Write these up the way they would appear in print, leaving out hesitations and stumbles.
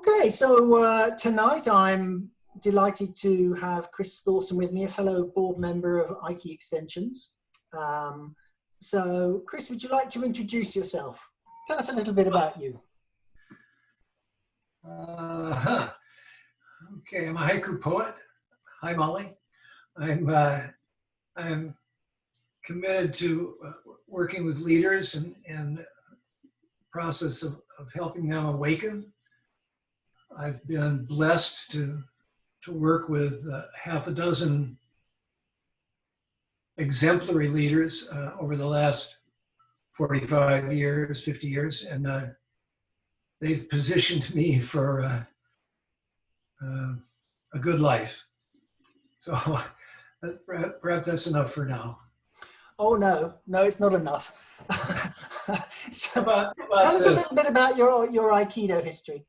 Okay, so tonight I'm delighted to have Chris Thorsen with me, a fellow board member of Aiki Extensions. So Chris, would you like to introduce yourself? Tell us a little bit about you. Okay, I'm a haiku poet. Hi, Molly. I'm committed to working with leaders and process of helping them awaken. I've been blessed to work with half a dozen exemplary leaders over the last 45 years, 50 years, and they've positioned me for a good life. So perhaps that's enough for now. Oh, no, it's not enough. So, tell us this. a little bit about your Aikido history.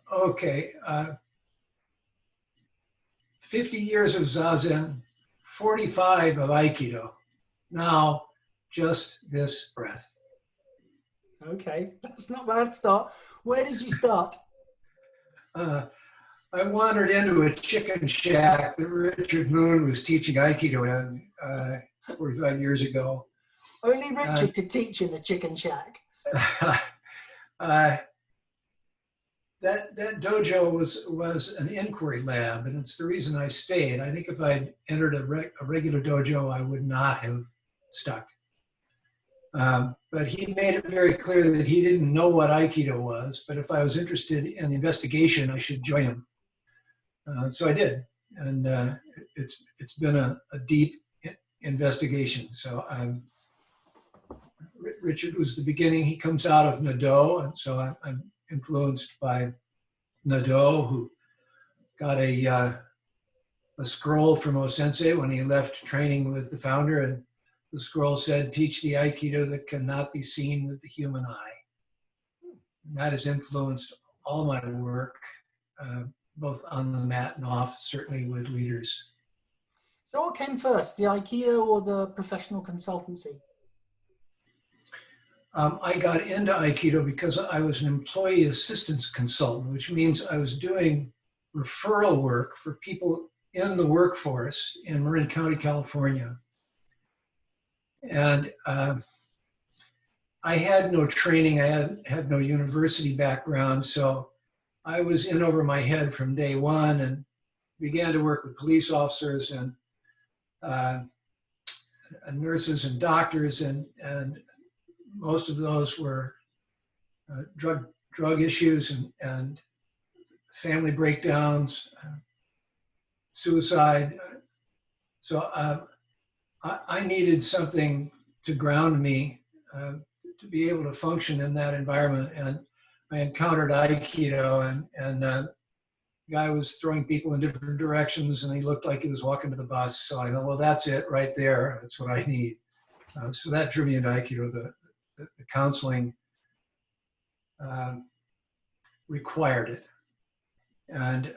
Okay. 50 years of Zazen, 45 of Aikido. Now, just this breath. Okay, that's not a bad start. Where did you start? I wandered into a chicken shack that Richard Moon was teaching Aikido in 45 years ago. Only Richard could teach in the chicken shack. That dojo was an inquiry lab, and it's the reason I stayed. I think if I'd entered a regular dojo, I would not have stuck. But he made it very clear that he didn't know what Aikido was, but if I was interested in the investigation, I should join him. So I did, and it's been a deep investigation. So Richard was the beginning. He comes out of Nado, and so I'm influenced by Nado, who got a scroll from O-sensei when he left training with the founder, and the scroll said, "Teach the Aikido that cannot be seen with the human eye." And that has influenced all my work, both on the mat and off, certainly with leaders. So what came first, the Aikido or the professional consultancy? I got into Aikido because I was an employee assistance consultant, which means I was doing referral work for people in the workforce in Marin County, California. And I had no training, I had no university background, so I was in over my head from day one and began to work with police officers and nurses and doctors, and most of those were drug issues and family breakdowns, suicide. So I needed something to ground me, to be able to function in that environment. And I encountered Aikido, and the guy was throwing people in different directions, and he looked like he was walking to the bus. So I thought, well, that's it right there. That's what I need. So that drew me into Aikido. The counseling required it. And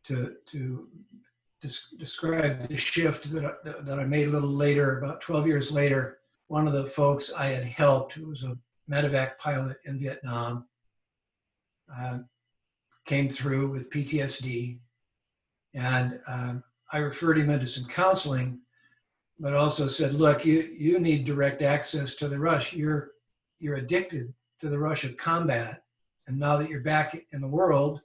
to describe the shift that I made a little later, about 12 years later, one of the folks I had helped, who was a medevac pilot in Vietnam, came through with PTSD. And I referred him into some counseling, but also said, look, you need direct access to the rush. You're addicted to the rush of combat. And now that you're back in the world,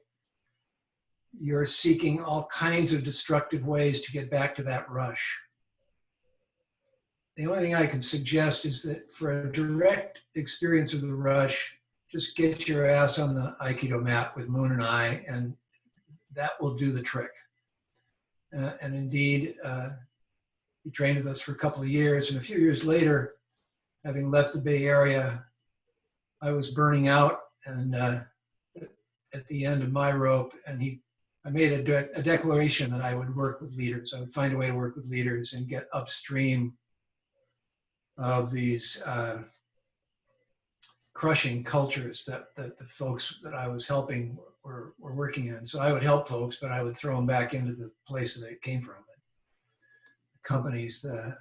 you're seeking all kinds of destructive ways to get back to that rush. The only thing I can suggest is that for a direct experience of the rush, just get your ass on the Aikido mat with Moon and I, and that will do the trick. And indeed, he trained with us for a couple of years, and a few years later, having left the Bay Area, I was burning out, and at the end of my rope, and I made a declaration that I would work with leaders. I would find a way to work with leaders and get upstream of these crushing cultures that the folks that I was helping were working in. So I would help folks, but I would throw them back into the place that they came from. The companies, the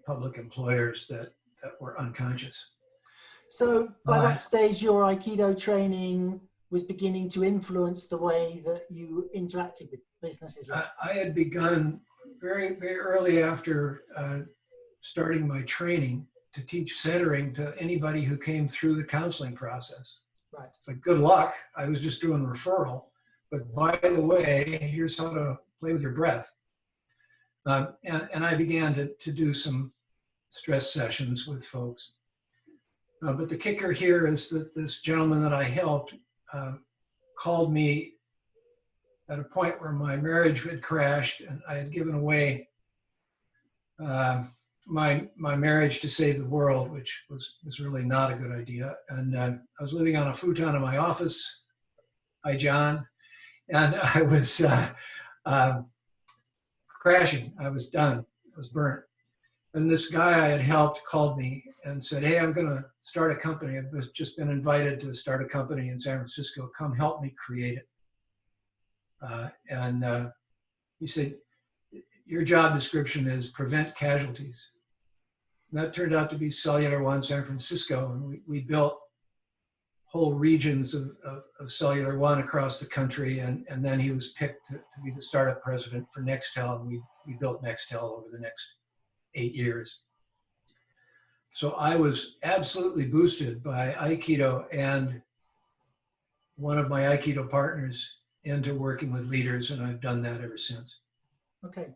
public employers that were unconscious. So by Uh, that stage, your Aikido training was beginning to influence the way that you interacted with businesses. Like I had begun very, very early after starting my training to teach centering to anybody who came through the counseling process. right. It's like, good luck. I was just doing referral. But by the way, here's how to play with your breath. And I began to do some stress sessions with folks. But the kicker here is that this gentleman that I helped called me at a point where my marriage had crashed and I had given away my marriage to save the world, which was really not a good idea. And I was living on a futon in my office. Hi, John. And I was crashing. I was done. I was burnt. And this guy I had helped called me and said, hey, I'm going to start a company. I've just been invited to start a company in San Francisco. Come help me create it. And he said, your job description is prevent casualties. And that turned out to be Cellular One San Francisco. And we built whole regions of Cellular One across the country. And then he was picked to be the startup president for Nextel. And we built Nextel over the next 8 years. So I was absolutely boosted by Aikido and one of my Aikido partners into working with leaders, and I've done that ever since. Okay.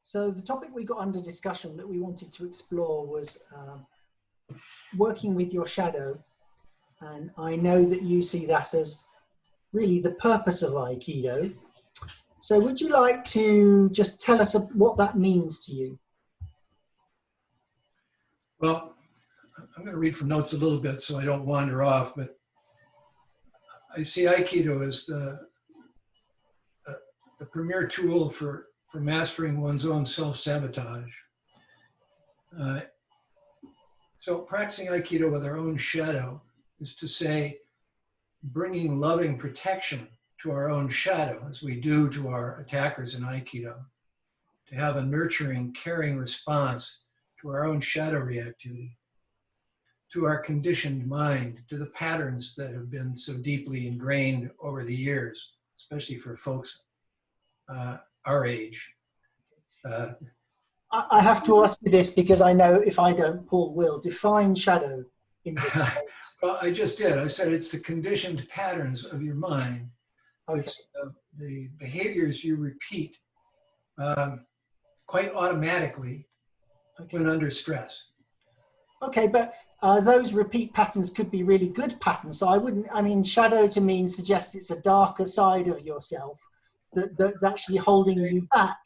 So the topic we got under discussion that we wanted to explore was working with your shadow. And I know that you see that as really the purpose of Aikido. So would you like to just tell us what that means to you? Well, I'm going to read from notes a little bit so I don't wander off, but I see Aikido as the premier tool for mastering one's own self-sabotage. So practicing Aikido with our own shadow is to say, bringing loving protection to our own shadow as we do to our attackers in Aikido, to have a nurturing, caring response to our own shadow reactivity, to our conditioned mind, to the patterns that have been so deeply ingrained over the years, especially for folks our age. I have to ask you this because I know if I don't, Paul will. Define shadow in this case. Well, I just did. I said it's the conditioned patterns of your mind. Okay. It's the behaviors you repeat quite automatically when under stress. Okay, but those repeat patterns could be really good patterns. So I mean, shadow to me suggests it's a darker side of yourself that's actually holding you back.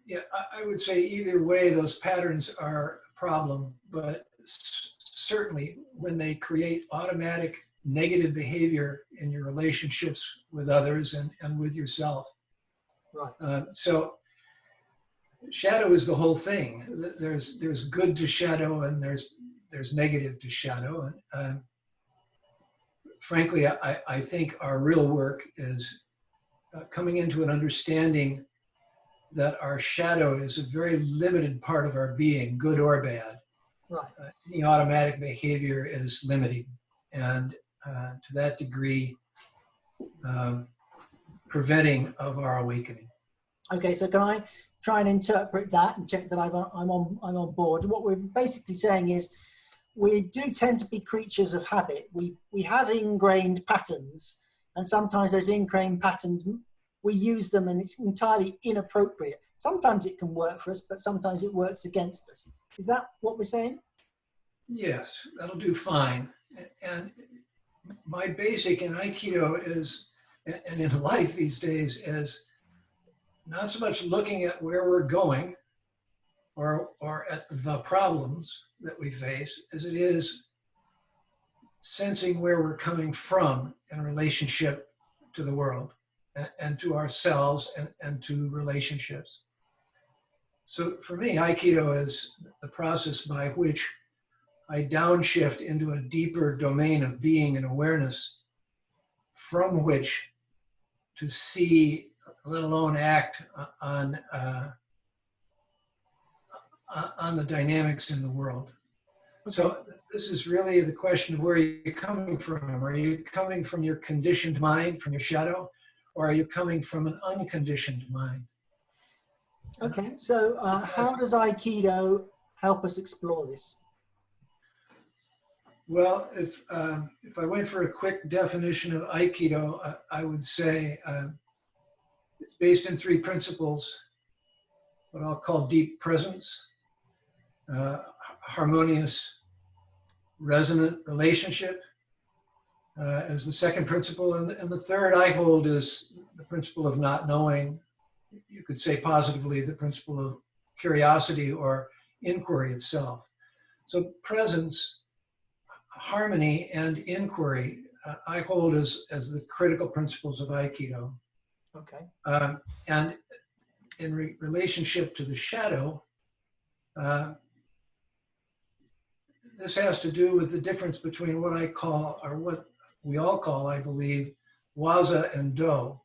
Yeah, I would say either way, those patterns are a problem, but certainly when they create automatic negative behavior in your relationships with others and with yourself. Right. So shadow is the whole thing. There's good to shadow and there's negative to shadow. And frankly, I think our real work is coming into an understanding that our shadow is a very limited part of our being, good or bad. Right. Any automatic behavior is limiting, and to that degree, preventing of our awakening. Okay, so can I try and interpret that and check that I'm on board? What we're basically saying is we do tend to be creatures of habit. We have ingrained patterns, and sometimes those ingrained patterns, we use them and it's entirely inappropriate. Sometimes it can work for us, but sometimes it works against us. Is that what we're saying? Yes, that'll do fine. And my basic in Aikido is, and in life these days, is not so much looking at where we're going or at the problems that we face as it is sensing where we're coming from in relationship to the world and to ourselves and to relationships. So for me, Aikido is the process by which I downshift into a deeper domain of being and awareness from which to see, let alone act on the dynamics in the world. Okay. So this is really the question of where you're coming from. Are you coming from your conditioned mind, from your shadow, or are you coming from an unconditioned mind? Okay, so how does Aikido help us explore this? Well, if I went for a quick definition of Aikido, I would say it's based in 3 principles, what I'll call deep presence, harmonious, resonant relationship as the second principle. And the third I hold is the principle of not knowing. You could say positively the principle of curiosity or inquiry itself. So presence, harmony, and inquiry I hold as the critical principles of Aikido. Okay. And in relationship to the shadow, this has to do with the difference between what I call, or what we all call, I believe, waza and do.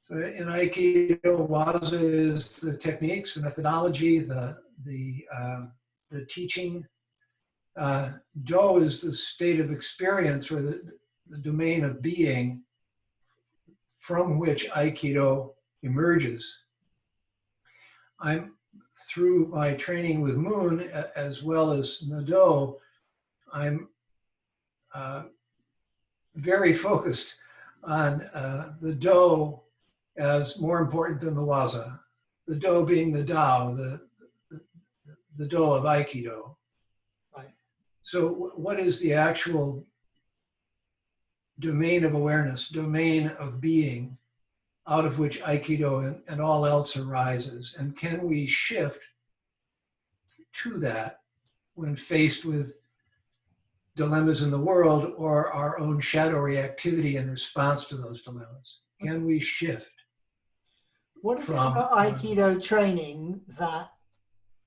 So in Aikido, waza is the techniques, the methodology, the teaching. Do is the state of experience, or the domain of being from which Aikido emerges. I'm, through my training with Moon, as well as Nado, I'm very focused on the Do as more important than the Waza. The Do being the Tao, the Do of Aikido. Right. So what is the actual domain of awareness, domain of being, out of which Aikido and all else arises? And can we shift to that when faced with dilemmas in the world or our own shadow reactivity in response to those dilemmas? Can we shift? What is it about Aikido training that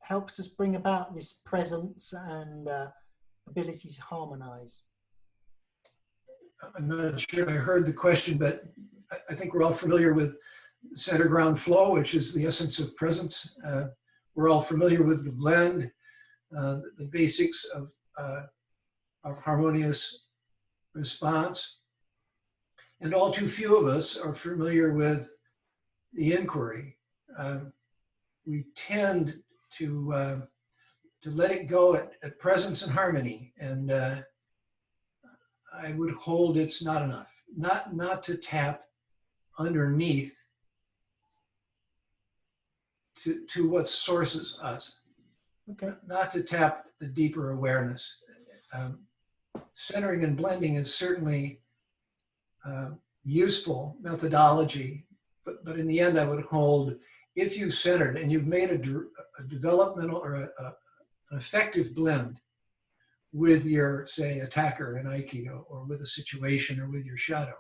helps us bring about this presence and ability to harmonize? I'm not sure I heard the question, but I think we're all familiar with center ground flow, which is the essence of presence. We're all familiar with the blend, the basics of harmonious response. And all too few of us are familiar with the inquiry. We tend to let it go at presence and harmony. And I would hold it's not enough. Not to tap underneath to what sources us. Okay. Not to tap the deeper awareness. Centering and blending is certainly useful methodology, but in the end I would hold, if you've centered and you've made a developmental or an effective blend with your, say, attacker in Aikido, or with a situation, or with your shadow,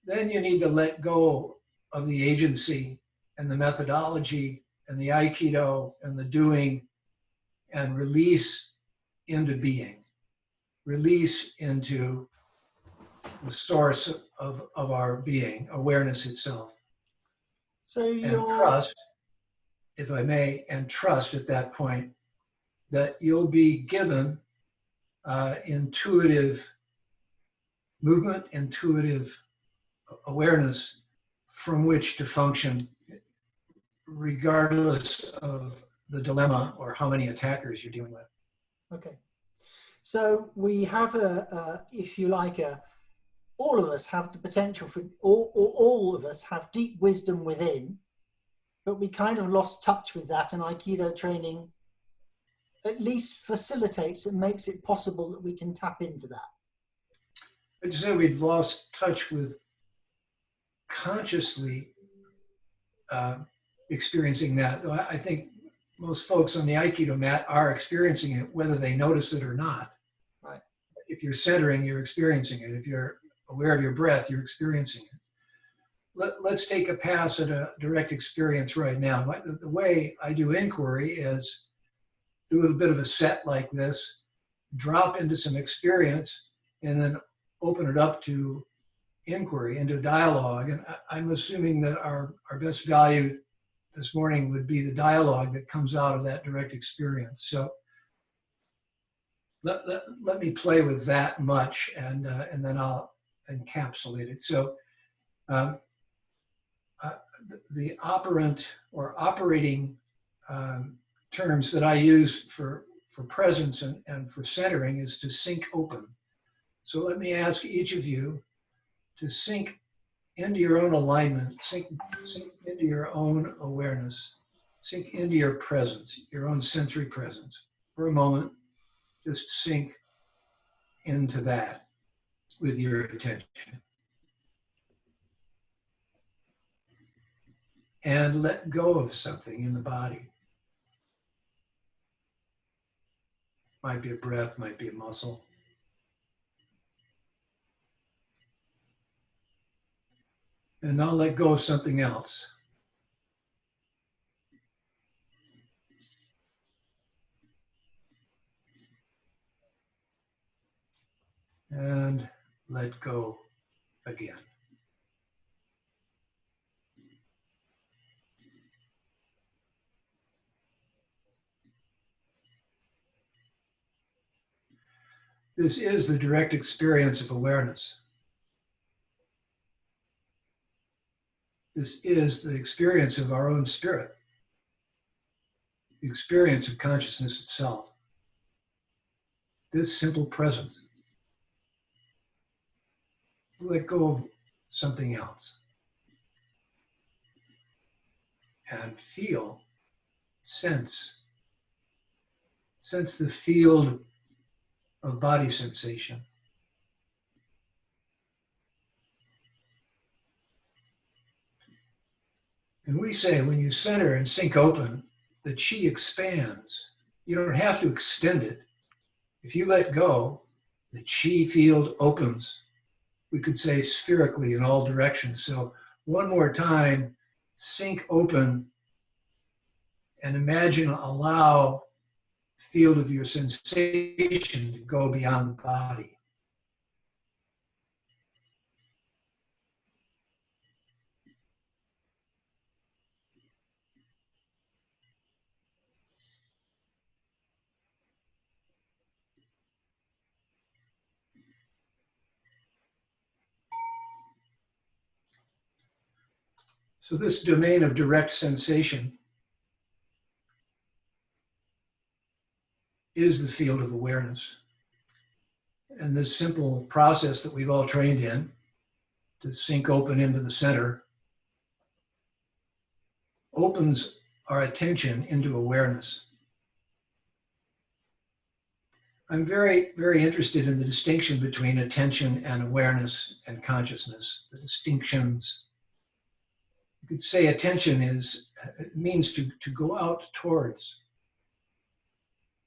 then you need to let go of the agency and the methodology and the Aikido and the doing, and release into being, release into the source of our being, awareness itself. So and trust, if I may, and trust at that point that you'll be given intuitive movement, intuitive awareness from which to function, regardless of the dilemma or how many attackers you're dealing with. Okay. So we have if you like, all of us have the potential for, all of us have deep wisdom within, but we kind of lost touch with that, and Aikido training at least facilitates and makes it possible that we can tap into that. I'd say we've lost touch with consciously experiencing that. I think most folks on the Aikido mat are experiencing it, whether they notice it or not. Right. If you're centering, you're experiencing it. If you're aware of your breath, you're experiencing it. Let's take a pass at a direct experience right now. The way I do inquiry is do a bit of a set like this, drop into some experience, and then open it up to inquiry, into dialogue. And I'm assuming that our best value this morning would be the dialogue that comes out of that direct experience. So let me play with that much, and then I'll encapsulate it. So um, the operant or operating terms that I use for presence and for centering is to sink open. So let me ask each of you to sink into your own alignment, sink into your own awareness, sink into your presence, your own sensory presence. For a moment, just sink into that with your attention. And let go of something in the body. Might be a breath, might be a muscle. And now let go of something else. And let go again. This is the direct experience of awareness. This is the experience of our own spirit, the experience of consciousness itself. This simple presence. Let go of something else. And feel, sense the field of body sensation. And we say when you center and sink open, the chi expands. You don't have to extend it. If you let go, the chi field opens. We could say spherically in all directions. So one more time, sink open and imagine, allow the field of your sensation to go beyond the body. So this domain of direct sensation is the field of awareness. And this simple process that we've all trained in, to sink open into the center, opens our attention into awareness. I'm very, very interested in the distinction between attention and awareness and consciousness, the distinctions. You could say attention it means to go out towards.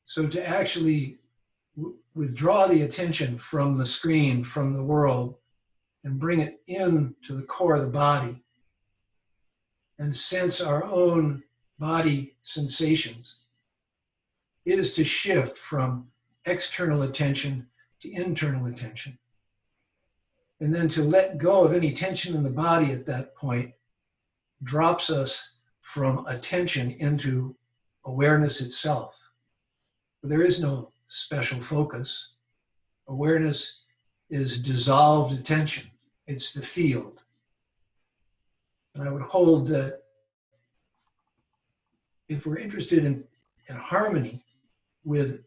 So to actually withdraw the attention from the screen, from the world, and bring it into the core of the body and sense our own body sensations is to shift from external attention to internal attention. And then to let go of any tension in the body at that point drops us from attention into awareness itself. There is no special focus. Awareness is dissolved attention. It's the field. And I would hold that if we're interested in harmony with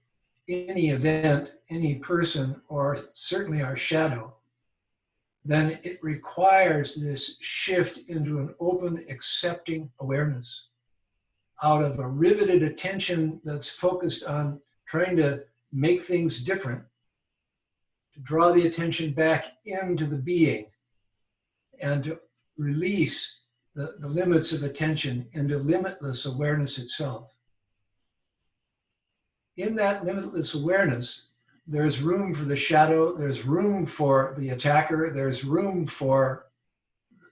any event, any person, or certainly our shadow, then it requires this shift into an open, accepting awareness out of a riveted attention that's focused on trying to make things different, to draw the attention back into the being and to release the limits of attention into limitless awareness itself. In that limitless awareness, there's room for the shadow, there's room for the attacker, there's room for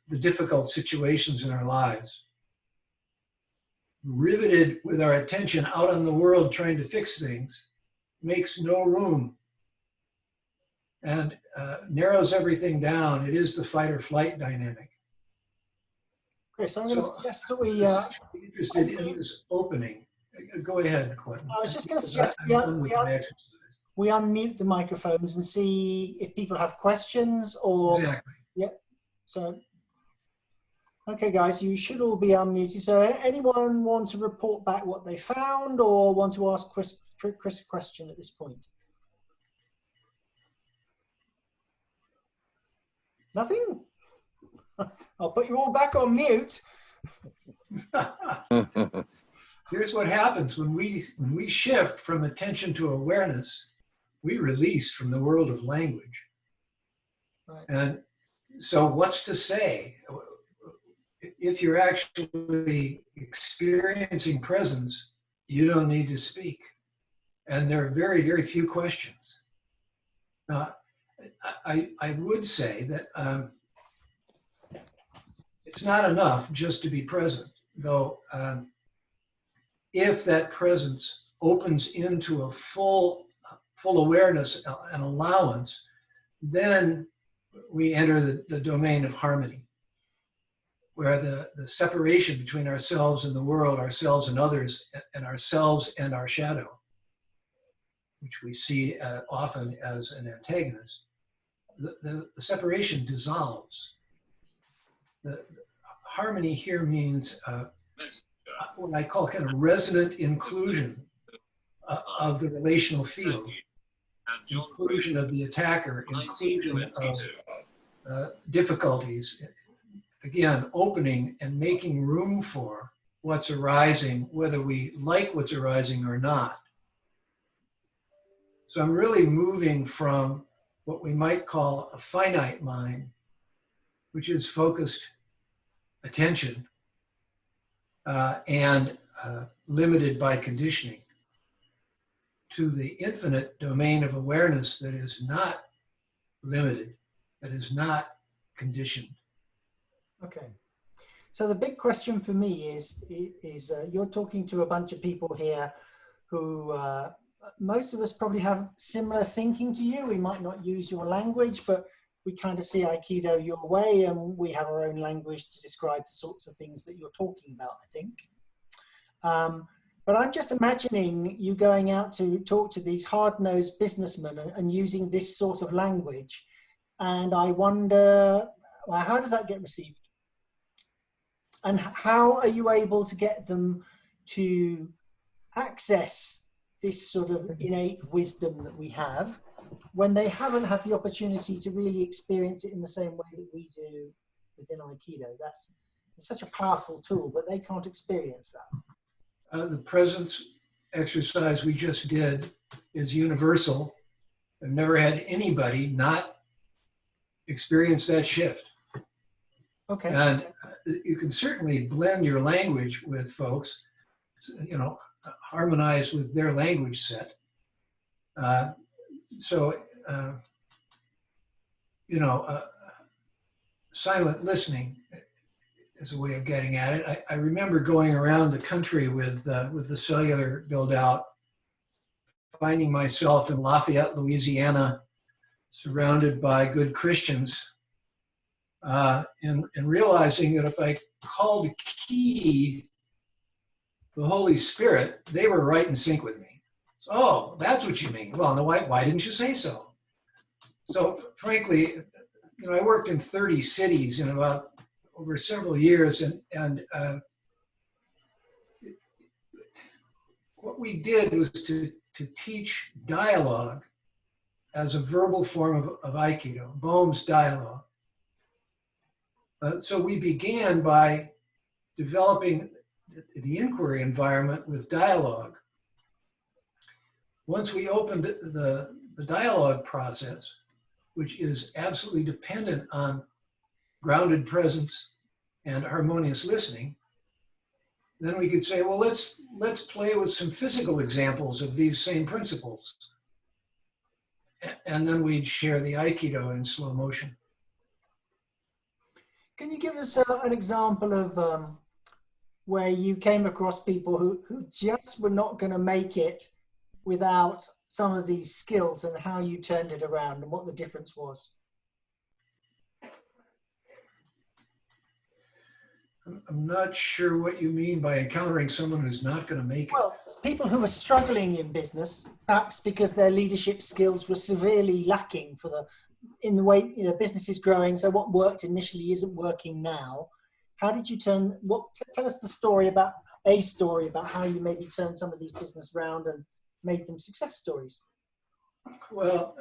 the difficult situations in our lives. Riveted with our attention out on the world trying to fix things makes no room and narrows everything down. It is the fight or flight dynamic. Chris, I'm going to suggest that we... interested in this opening. Go ahead, Quentin. I was just going to suggest we we unmute the microphones and see if people have questions or... Exactly. Yeah, so... Okay, guys, you should all be unmuted. So anyone want to report back what they found or want to ask Chris a question at this point? Nothing? I'll put you all back on mute. Here's what happens when we shift from attention to awareness, we release from the world of language. Right. And so what's to say? If you're actually experiencing presence, you don't need to speak. And there are very, very few questions. Now, I would say that it's not enough just to be present, though. If that presence opens into a full awareness and allowance, then we enter the domain of harmony, where the separation between ourselves and the world, ourselves and others, and ourselves and our shadow, which we see often as an antagonist, the separation dissolves. The harmony here means what I call kind of resonant inclusion of the relational field, inclusion of the attacker, inclusion of difficulties. Again, opening and making room for what's arising, whether we like what's arising or not. So I'm really moving from what we might call a finite mind, which is focused attention and limited by conditioning, to the infinite domain of awareness that is not limited, that is not conditioned. Okay. So the big question for me is you're talking to a bunch of people here who most of us probably have similar thinking to you. We might not use your language, but we kind of see Aikido your way, and we have our own language to describe the sorts of things that you're talking about, I think. But I'm just imagining you going out to talk to these hard-nosed businessmen and using this sort of language. And I wonder, well, how does that get received? And how are you able to get them to access this sort of innate wisdom that we have when they haven't had the opportunity to really experience it in the same way that we do within Aikido? It's such a powerful tool, but they can't experience that. The presence exercise we just did is universal. I've never had anybody not experience that shift. Okay. And you can certainly blend your language with folks, you know, harmonize with their language set. Silent listening is a way of getting at it. I remember going around the country with the cellular build out, finding myself in Lafayette, Louisiana, surrounded by good Christians, and realizing that if I called key the Holy Spirit, they were right in sync with me. So, oh, that's what you mean. Well, no, why didn't you say so? So frankly, you know, I worked in 30 cities in about over several years, and what we did was to teach dialogue as a verbal form of Aikido, Bohm's dialogue. So we began by developing the inquiry environment with dialogue. Once we opened the dialogue process, which is absolutely dependent on grounded presence and harmonious listening, then we could say, well, let's play with some physical examples of these same principles. And then we'd share the Aikido in slow motion. Can you give us an example of where you came across people who just were not going to make it without some of these skills, and how you turned it around and what the difference was? I'm not sure what you mean by encountering someone who's not going to make it. Well, it's people who are struggling in business, perhaps because their leadership skills were severely lacking for in the way business is growing. So what worked initially isn't working now. How did you tell us the story about how you maybe turned some of these business around and made them success stories? Well,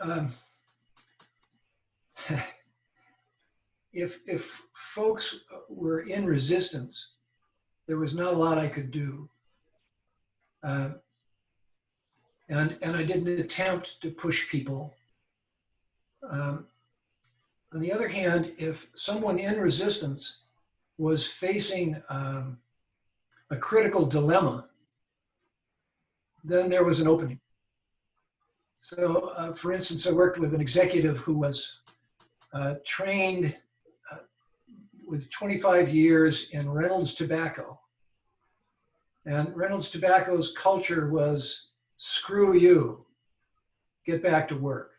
if folks were in resistance, there was not a lot I could do. And I didn't attempt to push people. On the other hand, if someone in resistance was facing a critical dilemma, then there was an opening. So, for instance, I worked with an executive who was trained with 25 years in Reynolds Tobacco. And Reynolds Tobacco's culture was, screw you, get back to work.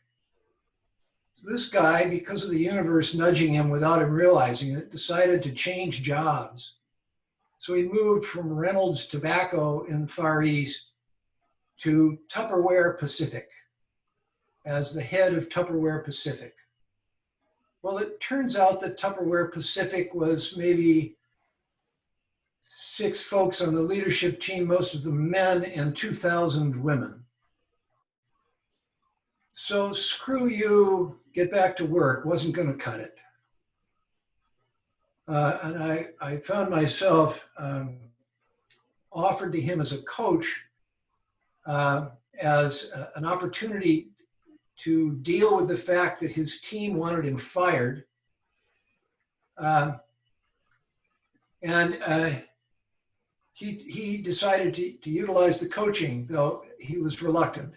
So this guy, because of the universe nudging him without him realizing it, decided to change jobs. So he moved from Reynolds Tobacco in the Far East to Tupperware Pacific as the head of Tupperware Pacific. Well, it turns out that Tupperware Pacific was maybe 6 folks on the leadership team, most of them men, and 2,000 women. So screw you, get back to work, wasn't going to cut it. And I found myself offered to him as a coach as an opportunity to deal with the fact that his team wanted him fired. He decided to utilize the coaching, though he was reluctant.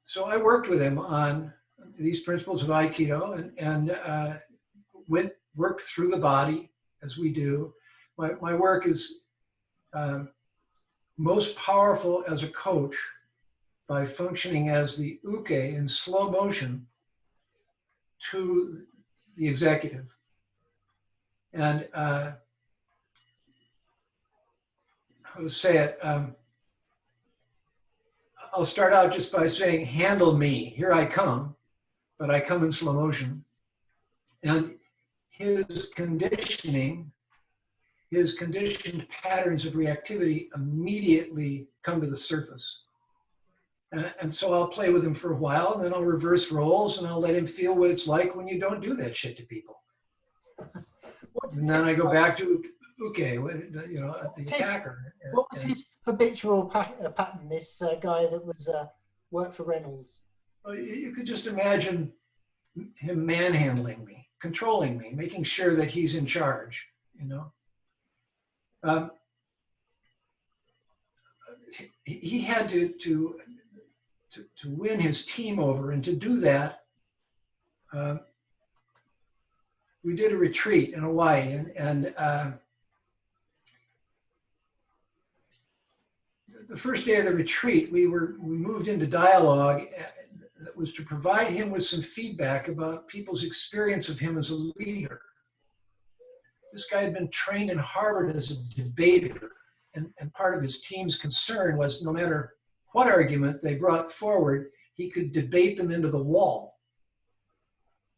So I worked with him on these principles of Aikido and worked through the body as we do. My work is most powerful as a coach by functioning as the uke in slow motion to the executive. And how to say it, I'll start out just by saying, handle me, here I come, but I come in slow motion. And his conditioned patterns of reactivity immediately come to the surface. And so I'll play with him for a while, and then I'll reverse roles, and I'll let him feel what it's like when you don't do that shit to people. And then I go back to uke, the attacker. What was his habitual pattern, this guy that was worked for Reynolds? Well, you could just imagine him manhandling me, controlling me, making sure that he's in charge, He had to win his team over, and to do that, we did a retreat in Hawaii, and the first day of the retreat, we moved into dialogue that was to provide him with some feedback about people's experience of him as a leader. This guy had been trained in Harvard as a debater, and part of his team's concern was no matter what argument they brought forward, he could debate them into the wall.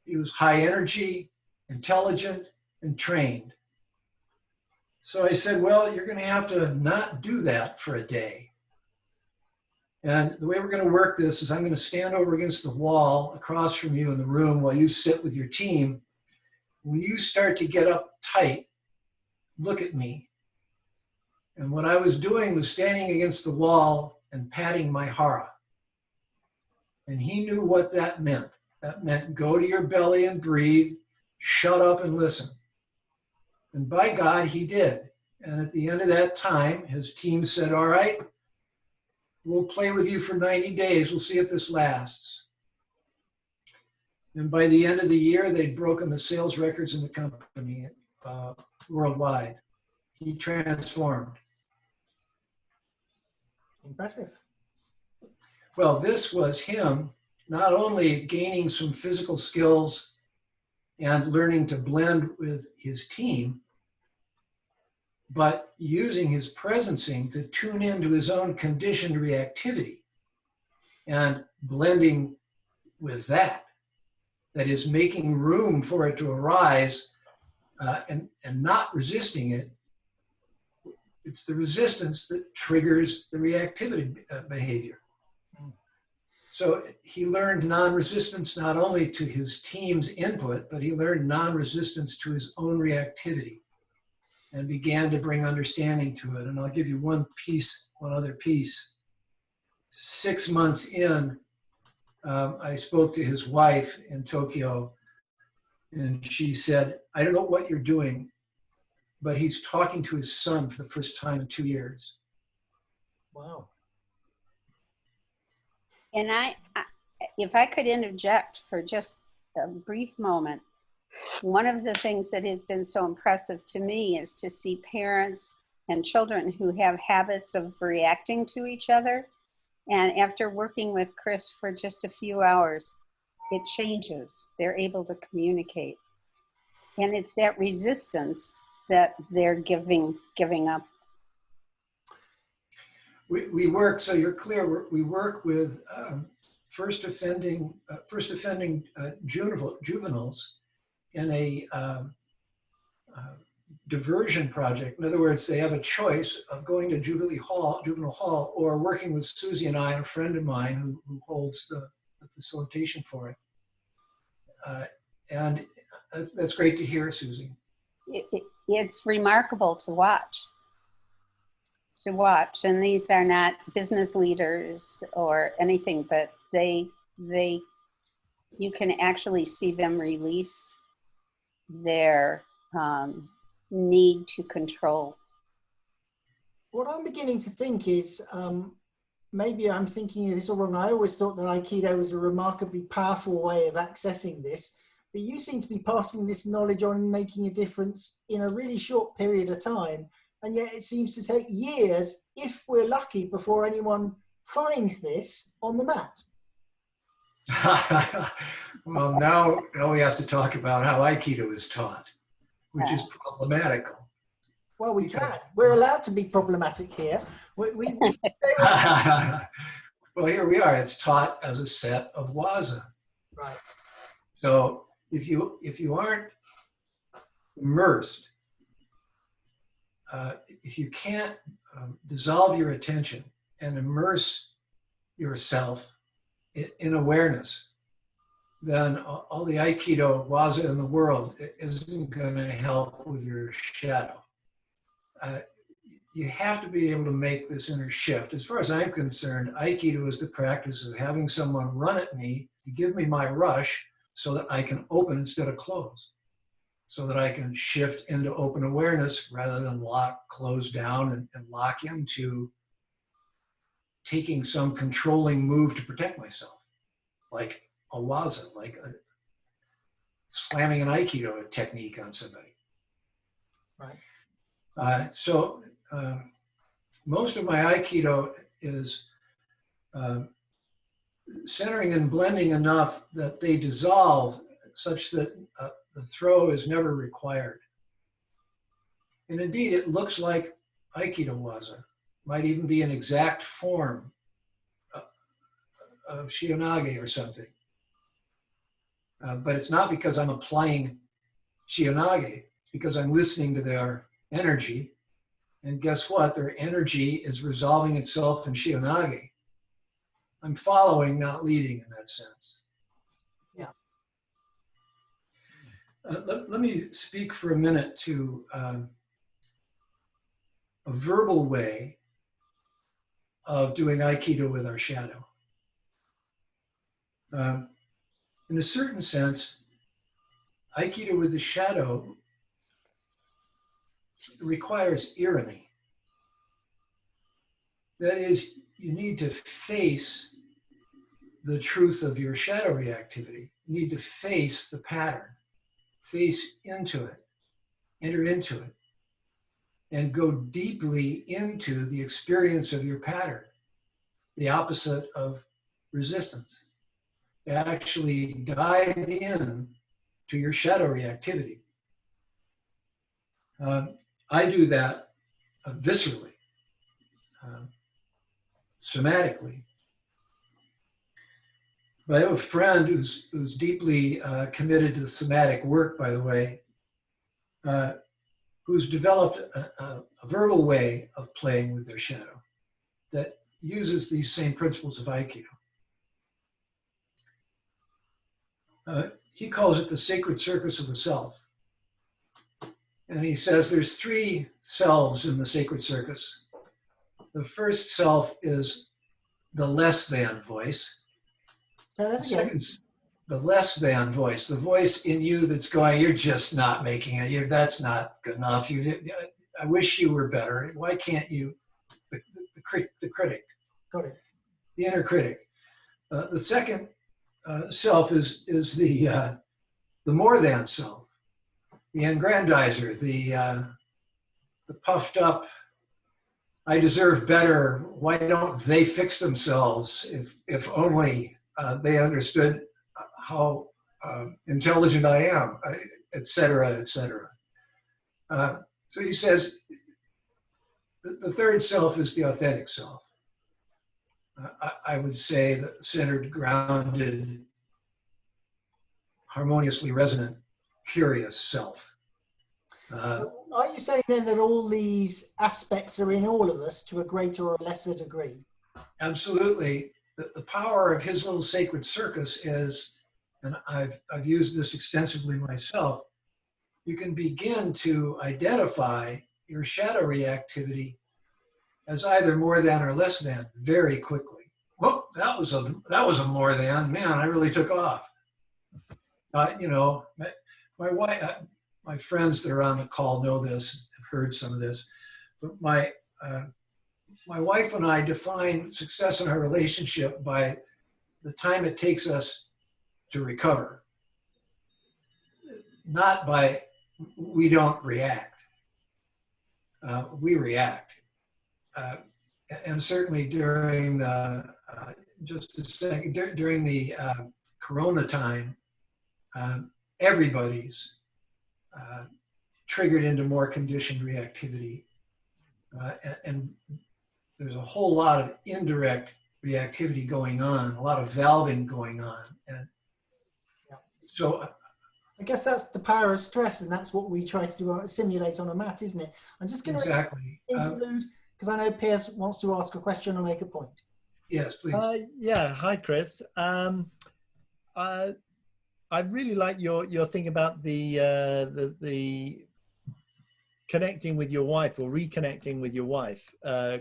He was high energy, intelligent, and trained. So I said, well, you're going to have to not do that for a day. And the way we're going to work this is I'm going to stand over against the wall across from you in the room while you sit with your team. When you start to get uptight, look at me. And what I was doing was standing against the wall and patting my hara. And he knew what that meant. That meant go to your belly and breathe, shut up and listen. And by God, he did. And at the end of that time, his team said, all right, we'll play with you for 90 days. We'll see if this lasts. And by the end of the year, they'd broken the sales records in the company worldwide. He transformed. Impressive. Well, this was him not only gaining some physical skills and learning to blend with his team, but using his presencing to tune into his own conditioned reactivity and blending with that. That is, making room for it to arise and not resisting it. It's the resistance that triggers the reactivity behavior. So he learned non-resistance not only to his team's input, but he learned non-resistance to his own reactivity and began to bring understanding to it. And I'll give you one other piece. 6 months in, I spoke to his wife in Tokyo, and she said, I don't know what you're doing, but he's talking to his son for the first time in 2 years. Wow. And if I could interject for just a brief moment, one of the things that has been so impressive to me is to see parents and children who have habits of reacting to each other. And after working with Chris for just a few hours, it changes. They're able to communicate. And it's that resistance that they're giving up. We work, so you're clear, we work with first offending juveniles in a diversion project. In other words, they have a choice of going to juvenile hall, or working with Susie and I, and a friend of mine who holds the facilitation for it. And that's great to hear, Susie. It's remarkable to watch. And these are not business leaders or anything, but you can actually see them release their need to control. What I'm beginning to think is, maybe I'm thinking this all wrong. I always thought that Aikido was a remarkably powerful way of accessing this, but you seem to be passing this knowledge on and making a difference in a really short period of time. And yet it seems to take years, if we're lucky, before anyone finds this on the mat. Well, now we have to talk about how Aikido is taught, which is problematical. Well, we can. We're allowed to be problematic here. We Well, here we are. It's taught as a set of waza. Right. So if you aren't immersed, if you can't dissolve your attention and immerse yourself in awareness, then all the Aikido waza in the world isn't going to help with your shadow. You have to be able to make this inner shift. As far as I'm concerned, Aikido is the practice of having someone run at me to give me my rush so that I can open instead of close, so that I can shift into open awareness rather than close down and lock into taking some controlling move to protect myself, like a waza, like slamming an Aikido technique on somebody. Right. So most of my Aikido is centering and blending enough that they dissolve such that the throw is never required. And indeed, it looks like Aikido waza. Might even be an exact form of shihonage or something. But it's not because I'm applying shihonage, it's because I'm listening to their energy. And guess what? Their energy is resolving itself in shihonage. I'm following, not leading in that sense. Yeah. Let me speak for a minute to a verbal way of doing Aikido with our shadow. In a certain sense, Aikido with the shadow requires irony. That is, you need to face the truth of your shadow reactivity. You need to face the pattern, face into it, enter into it, and go deeply into the experience of your pattern, the opposite of resistance. Actually dive in to your shadow reactivity. I do that viscerally, somatically. But I have a friend who's deeply committed to the somatic work, by the way, who's developed a verbal way of playing with their shadow that uses these same principles of Aikido. He calls it the sacred circus of the self. And he says there's 3 selves in the sacred circus. The first self is the less than voice. So that's again. The less than voice, the voice in you that's going, you're just not making it. That's not good enough. I wish you were better. Why can't you? The critic. Got it. The inner critic. The second self is the more than self, the aggrandizer, the puffed up. I deserve better. Why don't they fix themselves? If only they understood how intelligent I am, et cetera, et cetera. So he says the third self is the authentic self. I would say the centered, grounded, harmoniously resonant, curious self. Are you saying then that all these aspects are in all of us to a greater or lesser degree? Absolutely. The power of his little sacred circus is, and I've used this extensively myself, you can begin to identify your shadow reactivity as either more than or less than very quickly. Well, that was a more than. Man, I really took off. You know, my wife, my friends that are on the call know this, have heard some of this, but my wife and I define success in our relationship by the time it takes us to recover, not by we don't react. We react. And certainly during the, just a second, during the Corona time, everybody's triggered into more conditioned reactivity. And there's a whole lot of indirect reactivity going on, a lot of valving going on. And so I guess that's the power of stress, and that's what we try to do, simulate on a mat, isn't it? I'm just going to interlude, because I know Pierce wants to ask a question or make a point. Yes, please. Yeah, hi, Chris. I really like your thing about the connecting with your wife or reconnecting with your wife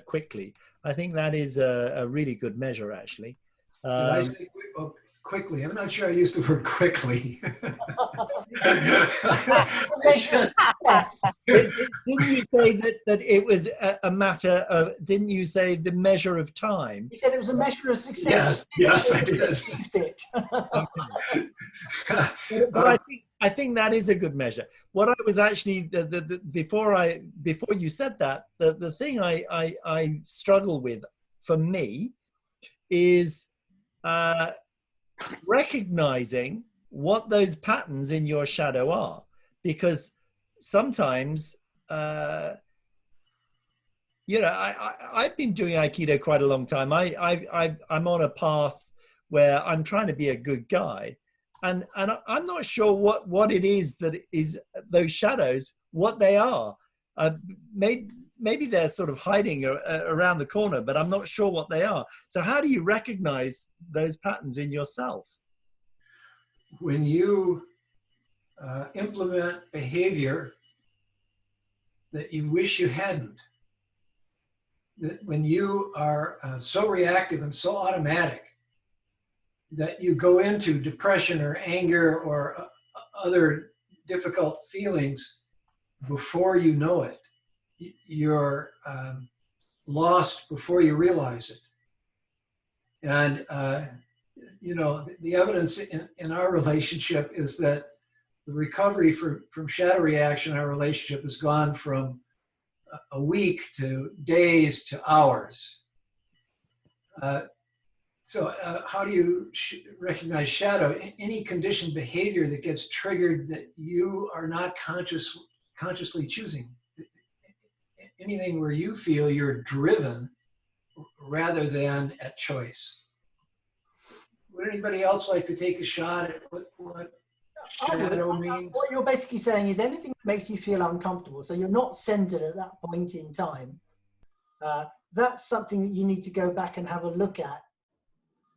quickly. I think that is a really good measure, actually. Did I say quickly? I'm not sure I used the word quickly. Didn't you say that it was a matter of, didn't you say the measure of time? You said it was a measure of success. Yes, I did. Achieved it. But I think that is a good measure. What I was actually, before you said that, the thing I struggle with for me is recognizing what those patterns in your shadow are, because sometimes you know, I've been doing Aikido quite a long time. I'm on a path where I'm trying to be a good guy, and I'm not sure what it is that is those shadows, what they are. Maybe they're sort of hiding around the corner, but I'm not sure what they are. So how do you recognize those patterns in yourself? When you implement behavior that you wish you hadn't, that when you are so reactive and so automatic that you go into depression or anger or other difficult feelings before you know it, you're lost before you realize it. And you know, the evidence in our relationship is that the recovery from shadow reaction in our relationship has gone from a week to days to hours. So how do you recognize shadow? Any conditioned behavior that gets triggered that you are not consciously choosing. Anything where you feel you're driven rather than at choice. Would anybody else like to take a shot at what shadow means? What you're basically saying is anything that makes you feel uncomfortable, so you're not centered at that point in time, that's something that you need to go back and have a look at.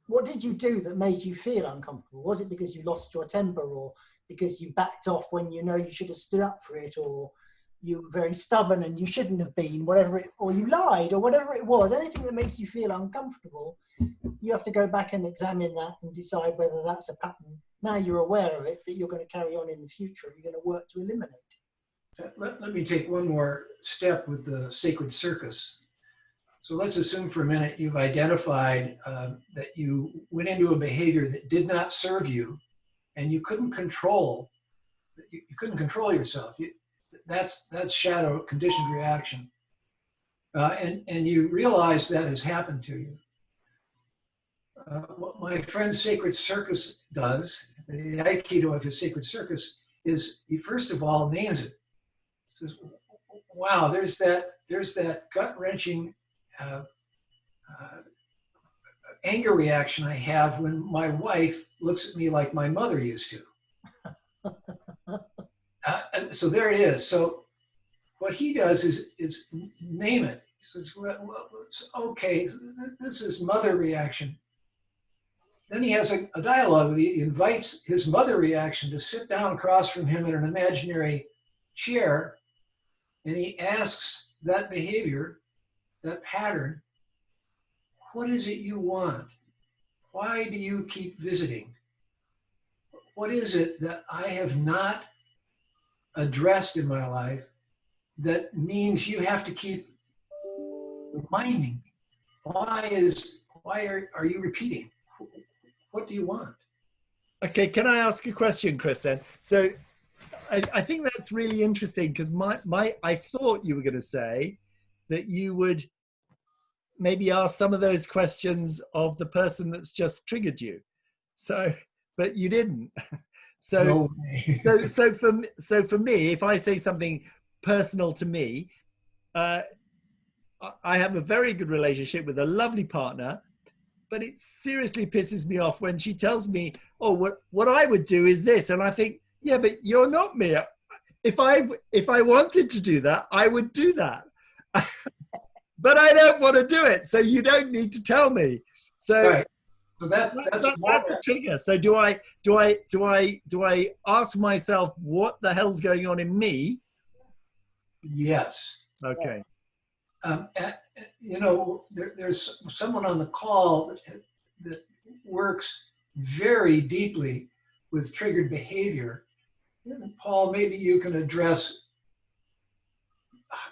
What did you do that made you feel uncomfortable? Was it because you lost your temper, or because you backed off when you know you should have stood up for it, or you were very stubborn and you shouldn't have been, whatever it, or you lied, or whatever it was? Anything that makes you feel uncomfortable, you have to go back and examine that and decide whether that's a pattern. Now you're aware of it, that you're going to carry on in the future, you're going to work to eliminate. Let me take one more step with the sacred circus. So let's assume for a minute you've identified that you went into a behavior that did not serve you, and you couldn't control. You couldn't control yourself. That's shadow conditioned reaction, and you realize that has happened to you. What my friend Sacred Circus does, the aikido of his Sacred Circus, is he first of all names it. He says, "Wow, there's that gut-wrenching anger reaction I have when my wife looks at me like my mother used to." So there it is. So what he does is name it. He says, well, it's okay, this is mother reaction. Then he has a dialogue. He invites his mother reaction to sit down across from him in an imaginary chair, and he asks that behavior, that pattern, what is it you want? Why do you keep visiting? What is it that I have not addressed in my life that means you have to keep reminding me? Why are you repeating? What do you want? Okay, can I ask a question, Chris, then? So I think that's really interesting, because I thought you were going to say that you would maybe ask some of those questions of the person that's just triggered you. So, but you didn't. So, no way. so for me, if I say something personal to me, I have a very good relationship with a lovely partner, but it seriously pisses me off when she tells me, "Oh, what I would do is this," and I think, yeah, but you're not me. If I wanted to do that, I would do that. But I don't want to do it, so you don't need to tell me. So, right. So that's a trigger. So do I ask myself what the hell's going on in me? Yes. Okay. You know, there's someone on the call that works very deeply with triggered behavior. Paul, maybe you can address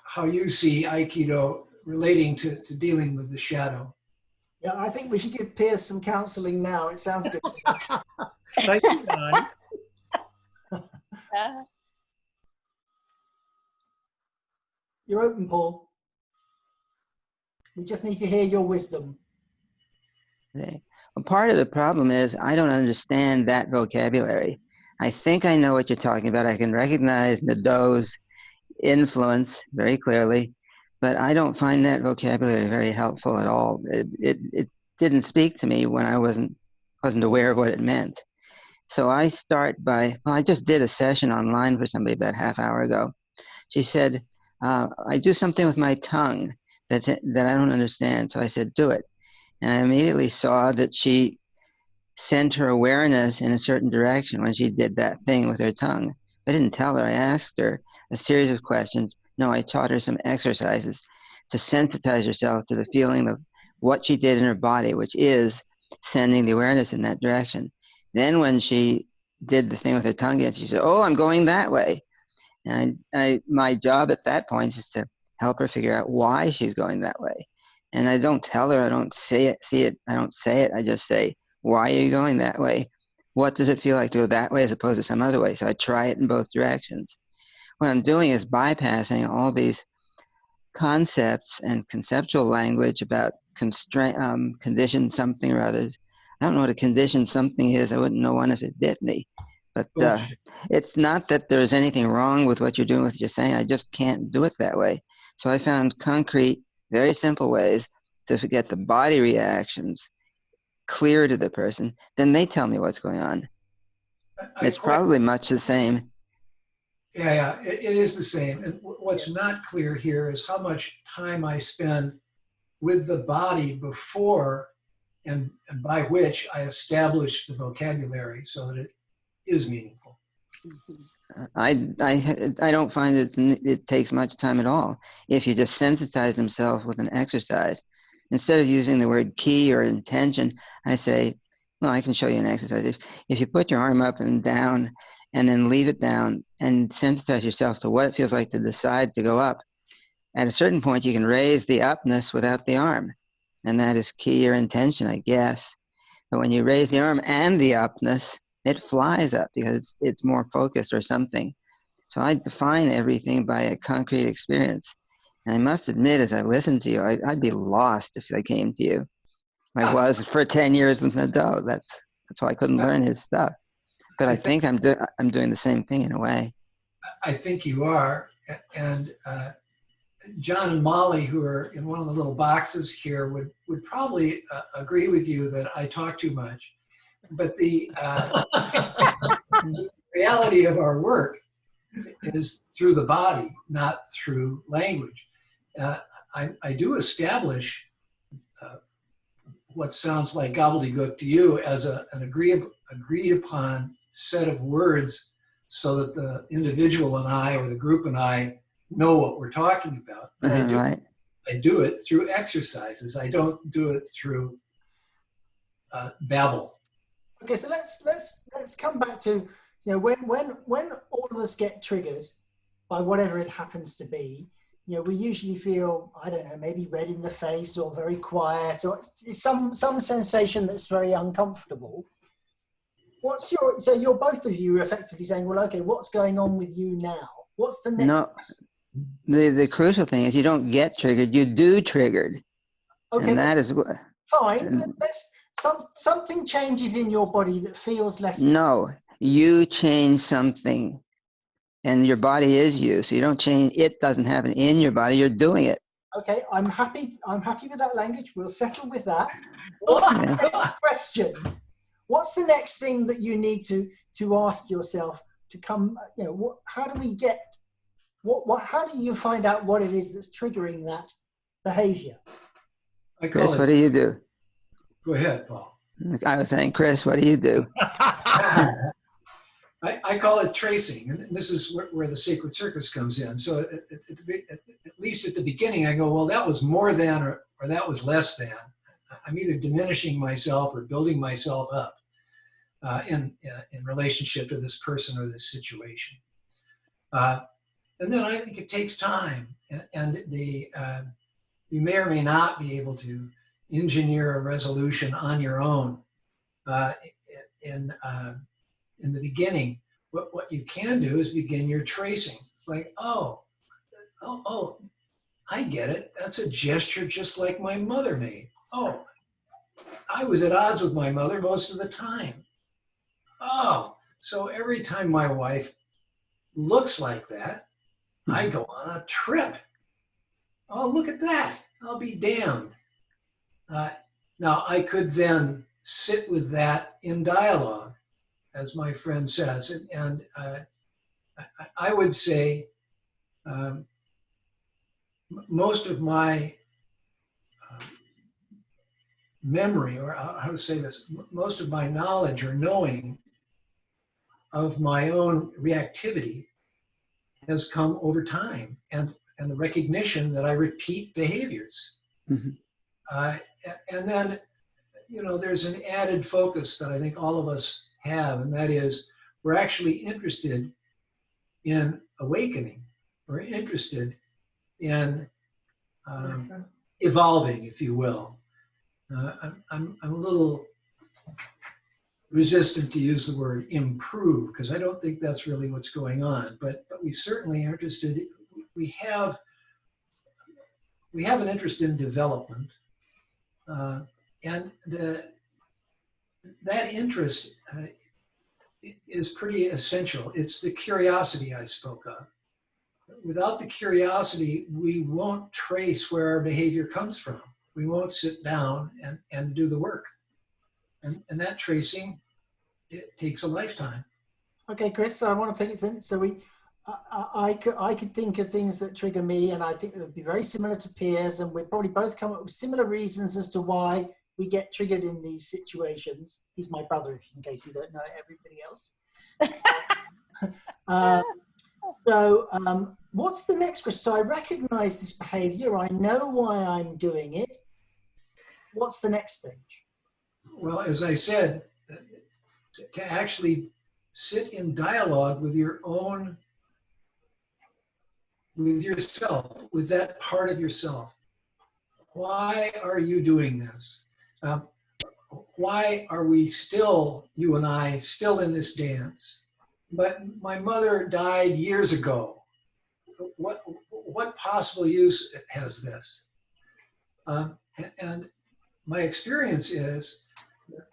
how you see Aikido relating to dealing with the shadow. Yeah, I think we should give Piers some counselling now. It sounds good to me. Thank you, guys. You're open, Paul. We just need to hear your wisdom. Okay. Well, part of the problem is I don't understand that vocabulary. I think I know what you're talking about. I can recognize the do's influence very clearly, but I don't find that vocabulary very helpful at all. It didn't speak to me when I wasn't aware of what it meant. So I start by, well, I just did a session online for somebody about a half hour ago. She said, I do something with my tongue that I don't understand. So I said, do it. And I immediately saw that she sent her awareness in a certain direction when she did that thing with her tongue. I didn't tell her. I asked her a series of questions. No, I taught her some exercises to sensitize herself to the feeling of what she did in her body, which is sending the awareness in that direction. Then when she did the thing with her tongue again, she said, oh, I'm going that way. And my job at that point is to help her figure out why she's going that way. And I don't tell her, I don't say it, I don't say it, I just say, why are you going that way? What does it feel like to go that way as opposed to some other way? So I try it in both directions. What I'm doing is bypassing all these concepts and conceptual language about conditioned something or others. I don't know what a conditioned something is. I wouldn't know one if it bit me. But it's not that there's anything wrong with what you're doing, with what you're saying. I just can't do it that way. So I found concrete, very simple ways to get the body reactions clear to the person. Then they tell me what's going on. It's probably much the same. Yeah, it is the same. And what's not clear here is how much time I spend with the body before and by which I establish the vocabulary so that it is meaningful. I don't find it takes much time at all. If you just sensitize themselves with an exercise, instead of using the word key or intention, I say, well, I can show you an exercise. If you put your arm up and down and then leave it down and sensitize yourself to what it feels like to decide to go up, at a certain point you can raise the upness without the arm. And that is key or intention, I guess. But when you raise the arm and the upness, it flies up because it's more focused or something. So I define everything by a concrete experience. And I must admit, as I listen to you, I'd be lost if I came to you. I was for 10 years with Nadeau. That's why I couldn't learn his stuff. But I think I'm doing the same thing in a way. I think you are. And John and Molly, who are in one of the little boxes here, would probably agree with you that I talk too much. But the reality of our work is through the body, not through language. I do establish what sounds like gobbledygook to you as an agreed upon set of words so that the individual and I or the group and I know what we're talking about. But I do it through exercises. I don't do it through babble. Okay, so let's come back to, you know, when all of us get triggered by whatever it happens to be, you know, we usually feel, I don't know, maybe red in the face or very quiet or some sensation that's very uncomfortable. So you're both of you effectively saying, well, okay, what's going on with you now? What's the next? No, the crucial thing is you don't get triggered, you do triggered. Okay, and that is what. Fine. Something changes in your body that feels less. No, you change something. And your body is you, so you don't change. It doesn't happen in your body. You're doing it. Okay, I'm happy with that language. We'll settle with that. What's the next question? What's the next thing that you need to ask yourself to come? You know, how do we get? How do you find out what it is that's triggering that behavior? Chris, what do you do? Go ahead, Paul. I was saying, Chris, what do you do? I call it tracing, and this is where the sacred circus comes in. So at least at the beginning, I go, well, that was more than or that was less than. I'm either diminishing myself or building myself up in relationship to this person or this situation. And then I think it takes time, and you may or may not be able to engineer a resolution on your own in the beginning. What you can do is begin your tracing. It's like, oh, I get it. That's a gesture just like my mother made. Oh, I was at odds with my mother most of the time. Oh, so every time my wife looks like that, I go on a trip. Oh, look at that. I'll be damned. Now, I could then sit with that in dialogue, as my friend says, and I would say most of my memory, or how to say this, most of my knowledge or knowing of my own reactivity has come over time, and the recognition that I repeat behaviors. Mm-hmm. And then, you know, there's an added focus that I think all of us have, and that is we're actually interested in awakening. We're interested in evolving, if you will. I'm a little resistant to use the word improve, because I don't think that's really what's going on. But we certainly are interested. We have an interest in development, And that interest is pretty essential. It's the curiosity I spoke of. Without the curiosity, we won't trace where our behavior comes from. We won't sit down and do the work. And that tracing, it takes a lifetime. Okay, Chris, so I want to take it in. So I could think of things that trigger me, and I think it would be very similar to Piers, and we'd probably both come up with similar reasons as to why we get triggered in these situations. He's my brother, in case you don't know everybody else. What's the next question? So I recognize this behavior. I know why I'm doing it. What's the next stage? Well, as I said, to actually sit in dialogue with yourself, with that part of yourself. Why are you doing this? Why are we still, you and I, still in this dance? But my mother died years ago. What possible use has this? And my experience is, the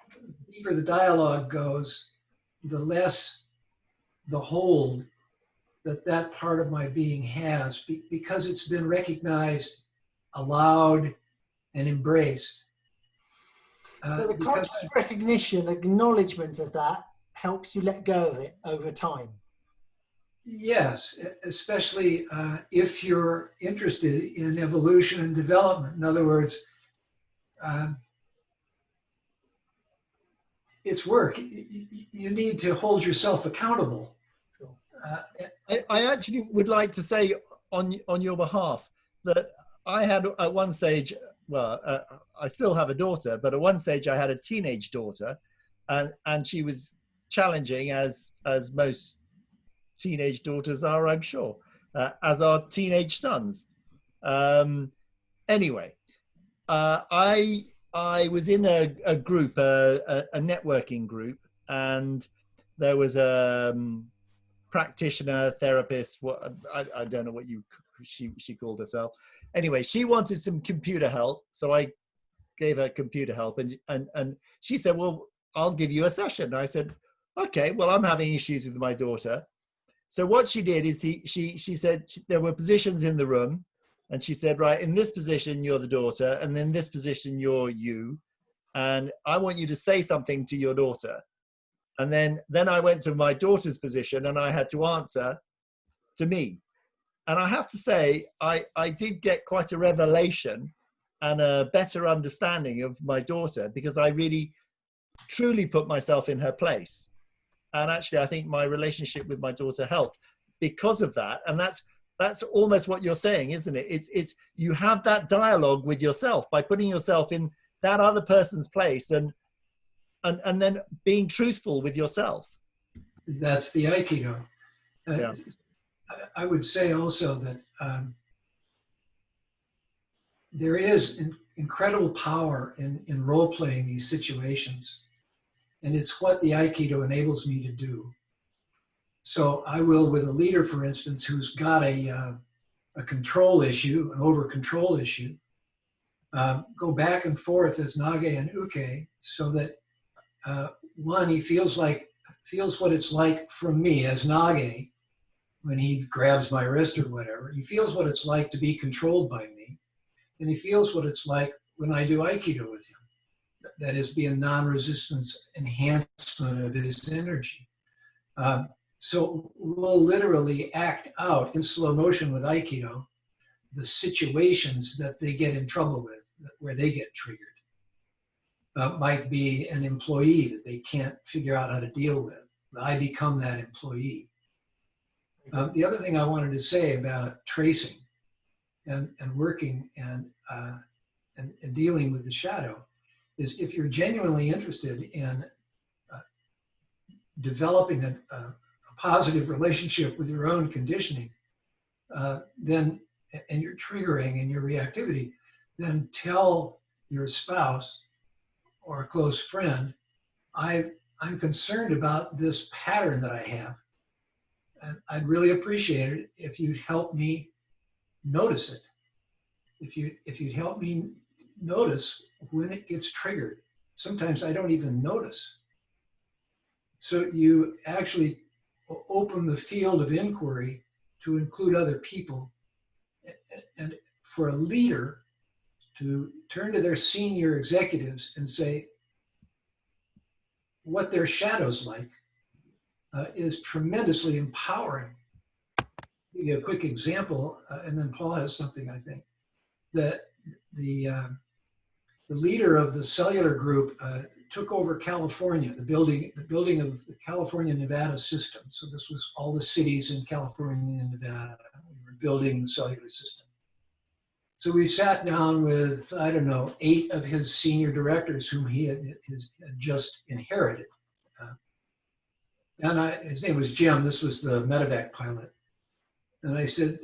deeper the dialogue goes, the less the hold that part of my being has, because it's been recognized, allowed, and embraced. So the conscious recognition, acknowledgement of that helps you let go of it over time. Yes, especially if you're interested in evolution and development. In other words, it's work. You need to hold yourself accountable. I actually would like to say on your behalf that I had at one stage, well, I still have a daughter, but at one stage I had a teenage daughter, and she was challenging, as most teenage daughters are, I'm sure, as are teenage sons. Anyway, I was in a group, a networking group, and there was a practitioner, therapist, I don't know what she called herself. Anyway, she wanted some computer help, so I gave her computer help, and she said, well, I'll give you a session. And I said, okay, well, I'm having issues with my daughter. So what she did is she said there were positions in the room, and she said, right, in this position, you're the daughter, and in this position, you're you. And I want you to say something to your daughter. And then I went to my daughter's position, and I had to answer to me. And I have to say, I did get quite a revelation and a better understanding of my daughter, because I really, truly put myself in her place. And actually, I think my relationship with my daughter helped because of that. And that's almost what you're saying, isn't it? It's you have that dialogue with yourself by putting yourself in that other person's place, and then being truthful with yourself. That's the Aikido. Yeah. I would say also that there is incredible power in role-playing these situations. And it's what the Aikido enables me to do. So I will, with a leader, for instance, who's got a control issue, an over-control issue, go back and forth as Nage and Uke, so that one, he feels what it's like from me as Nage when he grabs my wrist or whatever. He feels what it's like to be controlled by me. And he feels what it's like when I do Aikido with him. That is, be a non-resistance enhancement of his energy. So we'll literally act out in slow motion with Aikido the situations that they get in trouble with, where they get triggered. Might be an employee that they can't figure out how to deal with. I become that employee. The other thing I wanted to say about tracing and working and dealing with the shadow is, if you're genuinely interested in developing a positive relationship with your own conditioning, then, and your triggering and your reactivity, then tell your spouse or a close friend, I'm concerned about this pattern that I have. And I'd really appreciate it if you'd help me notice it. If you'd help me notice when it gets triggered. Sometimes I don't even notice. So you actually open the field of inquiry to include other people, and for a leader to turn to their senior executives and say what their shadow's like is tremendously empowering. I'll give you a quick example, and then Paul has something, I think. That the leader of the cellular group took over California, the building of the California-Nevada system. So this was all the cities in California and Nevada. We were building the cellular system. So we sat down with, I don't know, 8 of his senior directors whom he had just inherited. His name was Jim. This was the medevac pilot. And I said,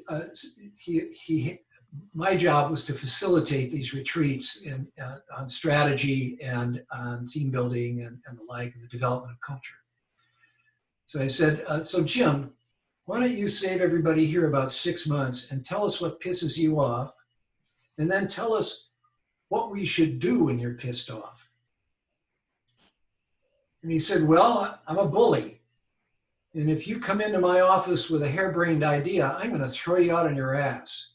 my job was to facilitate these retreats on strategy and on team building and the like, and the development of culture. So I said, so Jim, why don't you save everybody here about 6 months and tell us what pisses you off, and then tell us what we should do when you're pissed off. And he said, well, I'm a bully. And if you come into my office with a harebrained idea, I'm going to throw you out on your ass.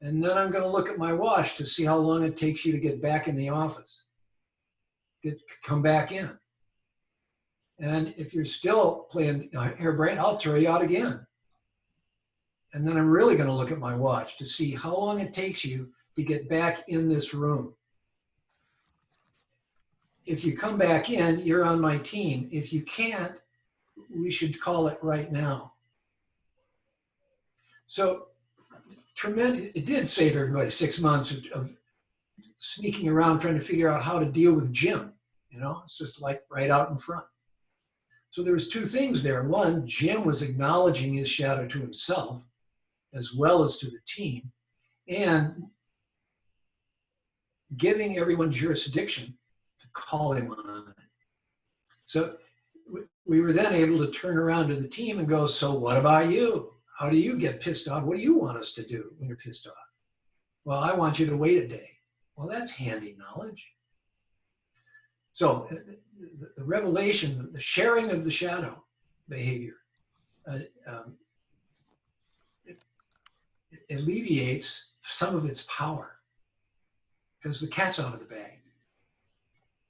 And then I'm going to look at my watch to see how long it takes you to get back in the office. Come back in. And if you're still playing harebrained, I'll throw you out again. And then I'm really going to look at my watch to see how long it takes you to get back in this room. If you come back in, you're on my team. If you can't, we should call it right now. So tremendous, it did save everybody 6 months of sneaking around trying to figure out how to deal with Jim. You know, it's just like right out in front. So there was 2 things there. One, Jim was acknowledging his shadow to himself as well as to the team, and giving everyone jurisdiction to call him on it. So we were then able to turn around to the team and go, so what about you? How do you get pissed off? What do you want us to do when you're pissed off? Well, I want you to wait a day. Well, that's handy knowledge. So the revelation, the sharing of the shadow behavior, it alleviates some of its power because the cat's out of the bag.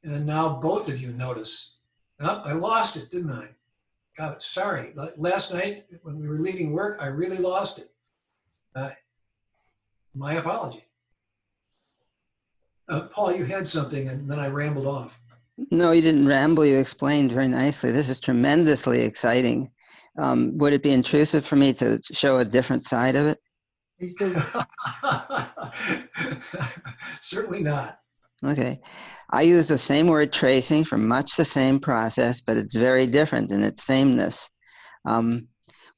And now both of you notice, oh, I lost it, didn't I? Got it, sorry. Last night when we were leaving work, I really lost it. My apology. Paul, you had something and then I rambled off. No, you didn't ramble. You explained very nicely. This is tremendously exciting. Would it be intrusive for me to show a different side of it? He's doing. Certainly not. Okay. I use the same word tracing for much the same process, but it's very different in its sameness. One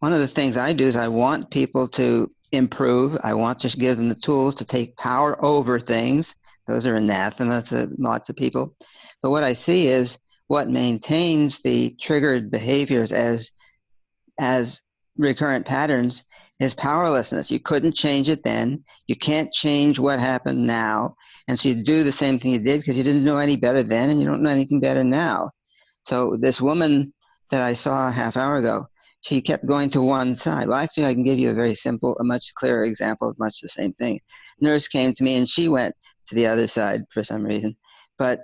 of the things I do is I want people to improve. I want to give them the tools to take power over things. Those are anathema to lots of people. But what I see is what maintains the triggered behaviors as recurrent patterns is powerlessness. You couldn't change it then. You can't change what happened now. And so you do the same thing you did because you didn't know any better then and you don't know anything better now. So this woman that I saw a half hour ago, she kept going to one side. Well, actually, I can give you a very simple, a much clearer example of much the same thing. Nurse came to me and she went to the other side for some reason. But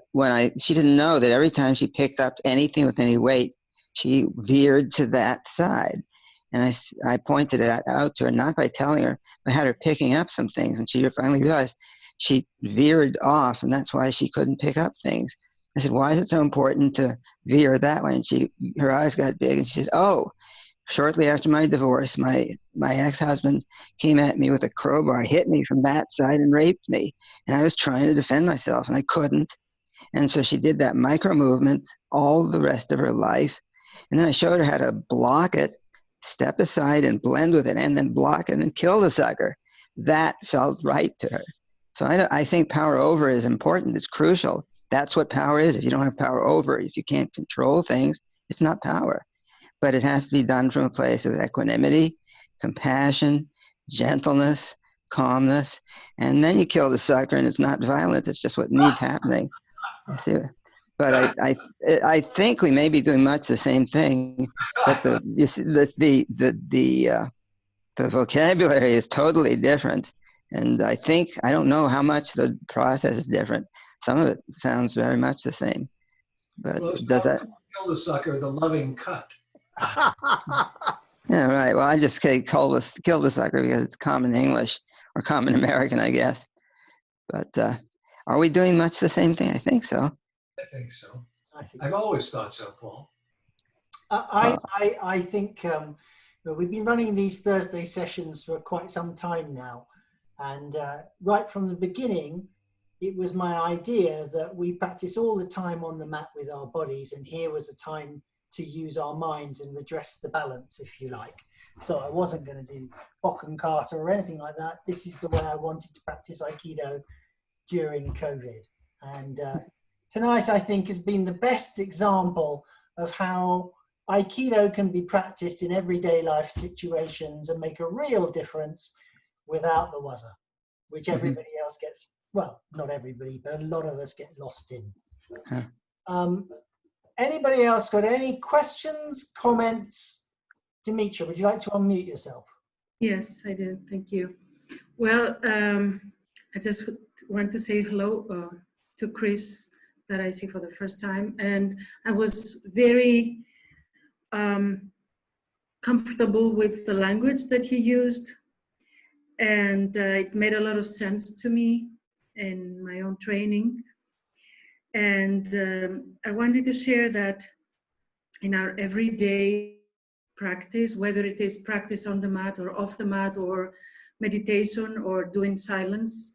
she didn't know that every time she picked up anything with any weight, she veered to that side. And I pointed it out to her, not by telling her, but had her picking up some things. And she finally realized she veered off, and that's why she couldn't pick up things. I said, why is it so important to veer that way? And her eyes got big, and she said, oh, shortly after my divorce, my ex-husband came at me with a crowbar, hit me from that side, and raped me. And I was trying to defend myself, and I couldn't. And so she did that micro movement all the rest of her life. And then I showed her how to block it, step aside and blend with it, and then block it and kill the sucker. That felt right to her. So I think power over is important. It's crucial. That's what power is. If you don't have power over, if you can't control things, it's not power. But it has to be done from a place of equanimity, compassion, gentleness, calmness, and then you kill the sucker, and it's not violent. It's just what needs happening. You see? But I think we may be doing much the same thing, but the vocabulary is totally different, and I don't know how much the process is different. Some of it sounds very much the same, but Well, does that? Kill the sucker, the loving cut. Yeah, right. Well, I just say kill the sucker because it's common English or common American, I guess. But are we doing much the same thing? I think so. I think so. I think I've always thought so, Paul. I think we've been running these Thursday sessions for quite some time now, and right from the beginning, it was my idea that we practice all the time on the mat with our bodies, and here was a time to use our minds and redress the balance, if you like. So I wasn't going to do Bok and Kata or anything like that. This is the way I wanted to practice Aikido during COVID. And tonight, I think, has been the best example of how Aikido can be practiced in everyday life situations and make a real difference without the waza, which everybody else gets, well, not everybody, but a lot of us get lost in. Anybody else got any questions, comments? Dimitri, would you like to unmute yourself? Yes, I did. Thank you. Well, I just want to say hello to Chris that I see for the first time. And I was very comfortable with the language that he used. And it made a lot of sense to me in my own training. And I wanted to share that in our everyday practice, whether it is practice on the mat or off the mat or meditation or doing silence.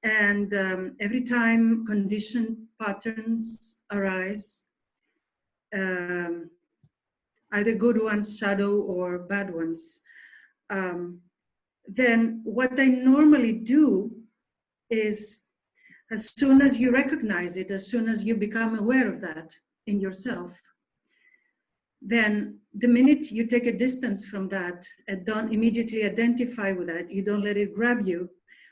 And every time conditioned patterns arise, either good ones, shadow, or bad ones, then what I normally do is, as soon as you recognize it, as soon as you become aware of that in yourself, then the minute you take a distance from that and don't immediately identify with that, you don't let it grab you,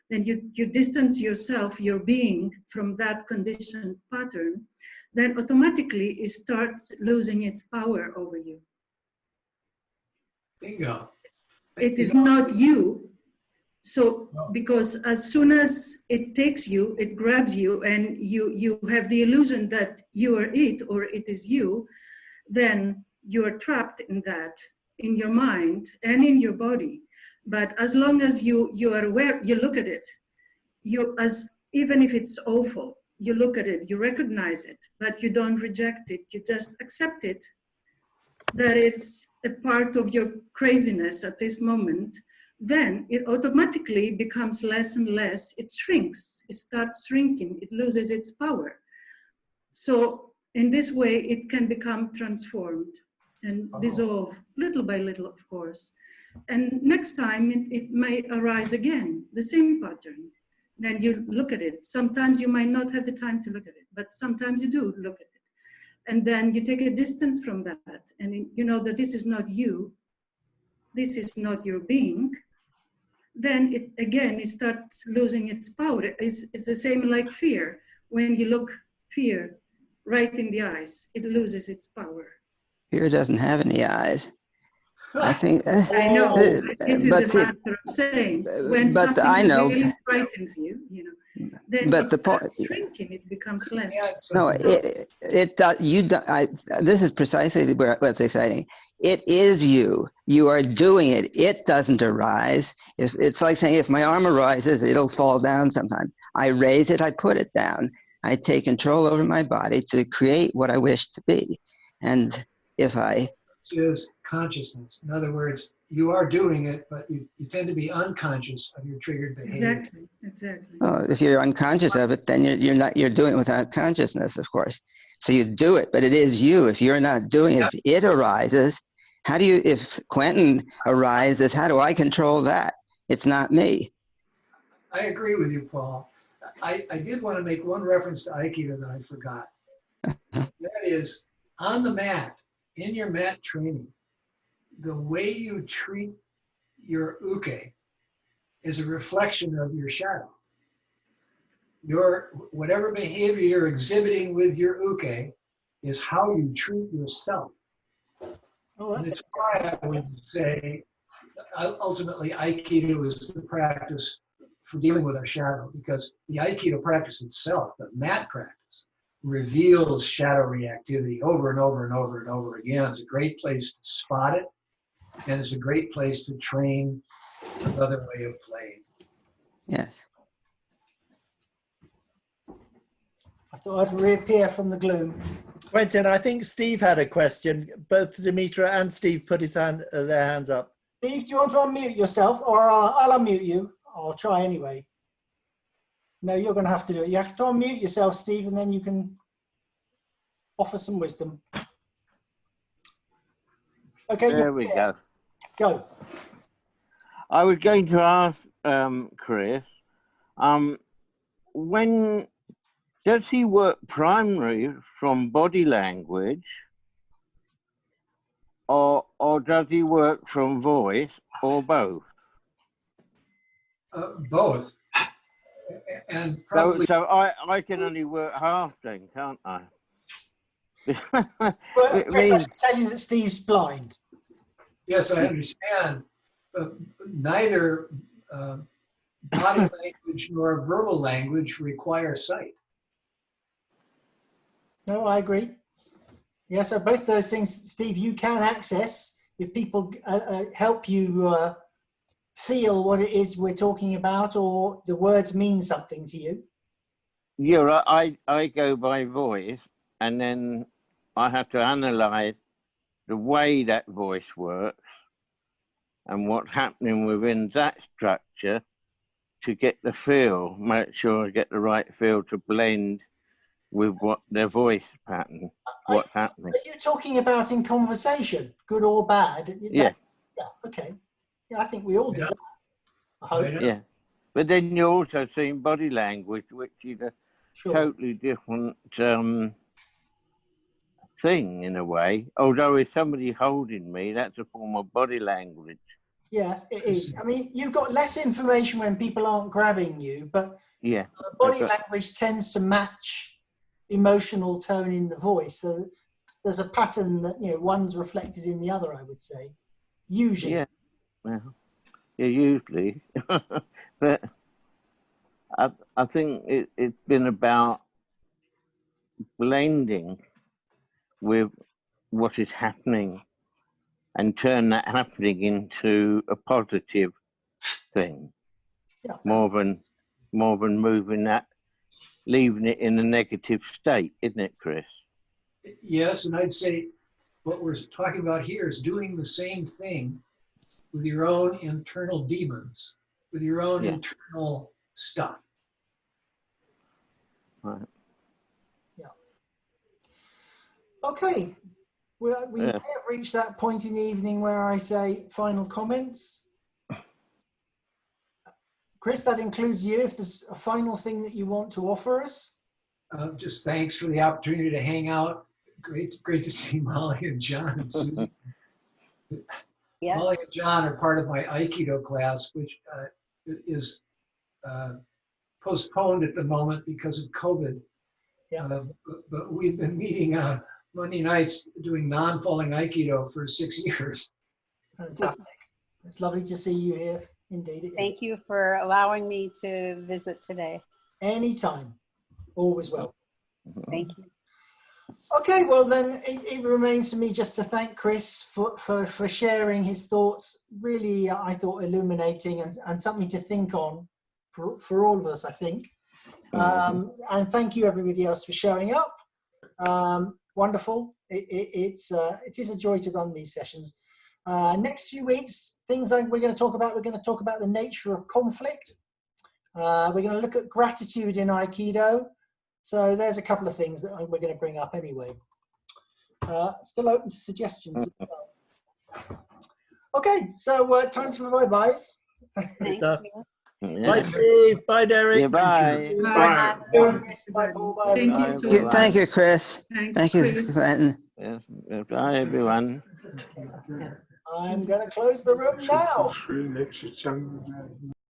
then you distance yourself, your being, from that conditioned pattern, then automatically it starts losing its power over you. Bingo. It is not you. So, because as soon as it takes you, it grabs you, and you have the illusion that you are it or it is you, then you are trapped in that, in your mind and in your body. But as long as you are aware, you look at it, even if it's awful, you look at it, you recognize it, but you don't reject it, you just accept it, that it's a part of your craziness at this moment, then it automatically becomes less and less, it shrinks, it starts shrinking, it loses its power. So in this way, it can become transformed and dissolve little by little, of course. And next time it may arise again, the same pattern. Then you look at it. Sometimes you might not have the time to look at it, but sometimes you do look at it. And then you take a distance from that, and you know that this is not you, this is not your being. Then it starts losing its power. It's the same like fear. When you look fear right in the eyes, it loses its power. Fear doesn't have any eyes. I think. I know. This is a matter of saying. When something really frightens you, then it starts shrinking. It becomes less. No, this is precisely what's exciting. It is you. You are doing it. It doesn't arise. It's like saying, if my arm arises, it'll fall down sometime. I raise it, I put it down. I take control over my body to create what I wish to be. And if I... is consciousness. In other words, you are doing it, but you tend to be unconscious of your triggered behavior. Exactly. Oh, if you're unconscious of it, then you're doing it without consciousness, of course. So you do it, but it is you. If you're not doing it, if it arises, if Quentin arises, how do I control that? It's not me. I agree with you, Paul. I did want to make one reference to Aikido that I forgot. That is, on the mat, in your mat training, the way you treat your uke is a reflection of your shadow. Whatever behavior you're exhibiting with your uke is how you treat yourself. Oh, And that's it's why I would say ultimately Aikido is the practice for dealing with our shadow, because the Aikido practice itself, the mat practice, reveals shadow reactivity over and over and over and over again. It's a great place to spot it, and it's a great place to train another way of playing. Yes. I thought I'd reappear from the gloom. Quentin, I think Steve had a question. Both Dimitra and Steve put their hands up. Steve, do you want to unmute yourself, or I'll unmute you? I'll try anyway. No, you're going to have to do it. You have to unmute yourself, Steve, and then you can offer some wisdom. Okay. There we go. Go. I was going to ask Chris, when does he work primarily from body language, or does he work from voice, or both? Both. And probably. So I can only work half then, can't I? Well, It Chris, I means, should tell you that Steve's blind. Yes, I understand. Neither body language nor verbal language require sight. No, I agree. Yeah, so both those things, Steve, you can access if people help you feel what it is we're talking about, or the words mean something to you. yeah, I go by voice, and then I have to analyze the way that voice works and what's happening within that structure to get the feel, make sure I get the right feel to blend with what their voice pattern, what's happening. Are you talking about in conversation, good or bad? Yeah. Yeah, okay. Yeah, I think we all do that. I hope. Yeah. But then you're also seeing body language, which is a Sure. totally different thing in a way. Although if somebody holding me, that's a form of body language. Yes, it is. I mean, you've got less information when people aren't grabbing you, but Yeah. body language tends to match emotional tone in the voice. So there's a pattern that, you know, one's reflected in the other, I would say. Usually. Yeah. Well, yeah, usually. But I think it's been about blending with what is happening and turn that happening into a positive thing. Yeah. More than moving that, leaving it in a negative state, isn't it, Chris? Yes, and I'd say what we're talking about here is doing the same thing with your own internal demons, with your own internal stuff. Right. Yeah. Okay. We may have reached that point in the evening where I say final comments. Chris, that includes you. If there's a final thing that you want to offer us. Just thanks for the opportunity to hang out. Great to see Molly and John and Susan. Yeah. Molly and John are part of my Aikido class, which is postponed at the moment because of COVID. Yeah. But we've been meeting Monday nights doing non-falling Aikido for 6 years. Fantastic. It's lovely to see you here. Indeed. It is. Thank you for allowing me to visit today. Anytime. Always welcome. Thank you. Okay, well then it remains for me just to thank Chris for sharing his thoughts. Really, I thought illuminating and something to think on for all of us, I think. And thank you everybody else for showing up. Wonderful. It is a joy to run these sessions. Next few weeks, things we're going to talk about the nature of conflict. We're going to look at gratitude in Aikido. So there's a couple of things that we're going to bring up anyway. Still open to suggestions as well. Okay, so time to bye-byes. Thank stuff. you. Yeah. Bye, Steve. Bye, Derek. Yeah, bye. Bye. Bye, Paul. Bye, Thank you everyone. so much. Thank you, Chris. Thanks, Thank you, Chris. Quentin. Yes, bye, everyone. I'm going to close the room now.